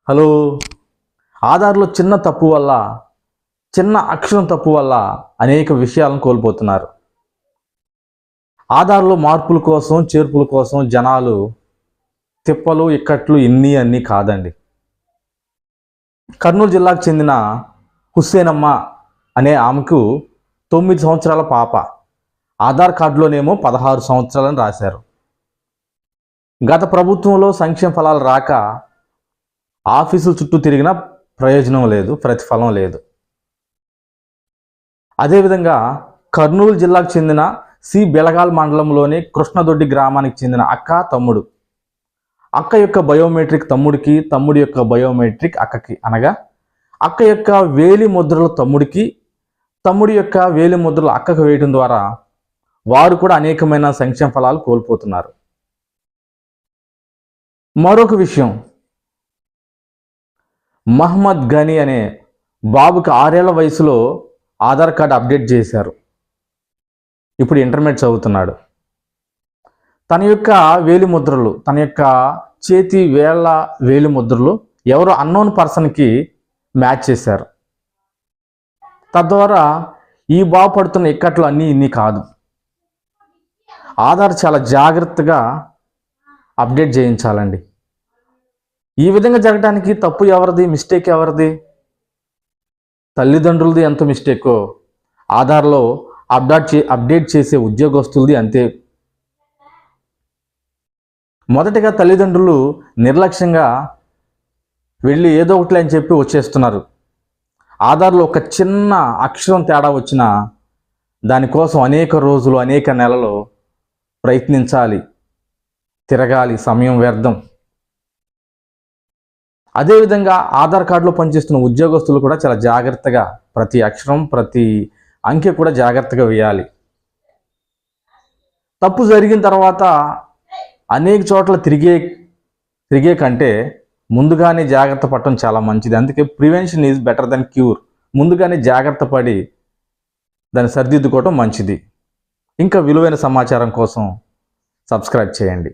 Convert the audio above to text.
Hello. ఆధార్లో చిన్న తప్పు వల్ల, చిన్న అక్షరం తప్పు వల్ల అనేక విషయాలను కోల్పోతున్నారు. ఆధార్లో మార్పుల కోసం, చేర్పుల కోసం జనాలు తిప్పలు, ఇక్కట్లు అన్నీ కాదండి. కర్నూలు జిల్లాకు చెందిన హుస్సేనమ్మ అనే ఆమెకు 9 సంవత్సరాల పాప. ఆధార్ కార్డులోనేమో 16 సంవత్సరాలని రాశారు. గత ప్రభుత్వంలో సంక్షేమ ఫలాలు రాక ఆఫీసుల చుట్టూ తిరిగినా ప్రయోజనం లేదు, ప్రతిఫలం లేదు. అదేవిధంగా కర్నూలు జిల్లాకు చెందిన బెలగాల్ మండలంలోని కృష్ణదొడ్డి గ్రామానికి చెందిన అక్క, తమ్ముడు. అక్క యొక్క బయోమెట్రిక్ తమ్ముడికి, తమ్ముడి యొక్క బయోమెట్రిక్ అక్కకి. అనగా అక్క యొక్క వేలి ముద్రలు తమ్ముడికి, తమ్ముడి యొక్క వేలి ముద్రలు అక్కకు వేయడం ద్వారా వారు కూడా అనేకమైన సంక్షేమ ఫలాలు కోల్పోతున్నారు. మరొక విషయం, మహమ్మద్ గని అనే బాబుకి 6 ఏళ్ల వయసులో ఆధార్ కార్డు అప్డేట్ చేశారు. ఇప్పుడు ఇంటర్మీడియట్ చదువుతున్నాడు. తన యొక్క వేలి ముద్రలు, తన యొక్క చేతి వేళ్ళ వేలి ముద్రలు ఎవరో అన్నోన్ పర్సన్కి మ్యాచ్ చేశారు. తద్వారా ఈ బాబు పడుతున్న ఇక్కట్లు ఇన్ని కాదు. ఆధార్ చాలా జాగ్రత్తగా అప్డేట్ చేయించాలండి. ఈ విధంగా జరగడానికి తప్పు ఎవరిది, మిస్టేక్ ఎవరిది? తల్లిదండ్రులది ఎంత మిస్టేకో ఆధార్లో అప్డేట్ చేసే ఉద్యోగస్తులది అంతే. మొదటిగా తల్లిదండ్రులు నిర్లక్ష్యంగా వెళ్ళి ఏదో ఒకటి అని చెప్పి వచ్చేస్తున్నారు. ఆధార్లో ఒక చిన్న అక్షరం తేడా వచ్చినా దానికోసం అనేక రోజులు, అనేక నెలలు ప్రయత్నించాలి, తిరగాలి, సమయం వ్యర్థం. అదేవిధంగా ఆధార్ కార్డులో పనిచేస్తున్న ఉద్యోగస్తులు కూడా చాలా జాగ్రత్తగా ప్రతి అక్షరం, ప్రతి అంకె కూడా జాగ్రత్తగా వేయాలి. తప్పు జరిగిన తర్వాత అనేక చోట్ల తిరిగే కంటే ముందుగానే జాగ్రత్త పడటం చాలా మంచిది. అందుకే prevention is better than cure. ముందుగానే జాగ్రత్త పడి దాన్ని సరిదిద్దుకోవటం మంచిది. ఇంకా విలువైన సమాచారం కోసం సబ్స్క్రైబ్ చేయండి.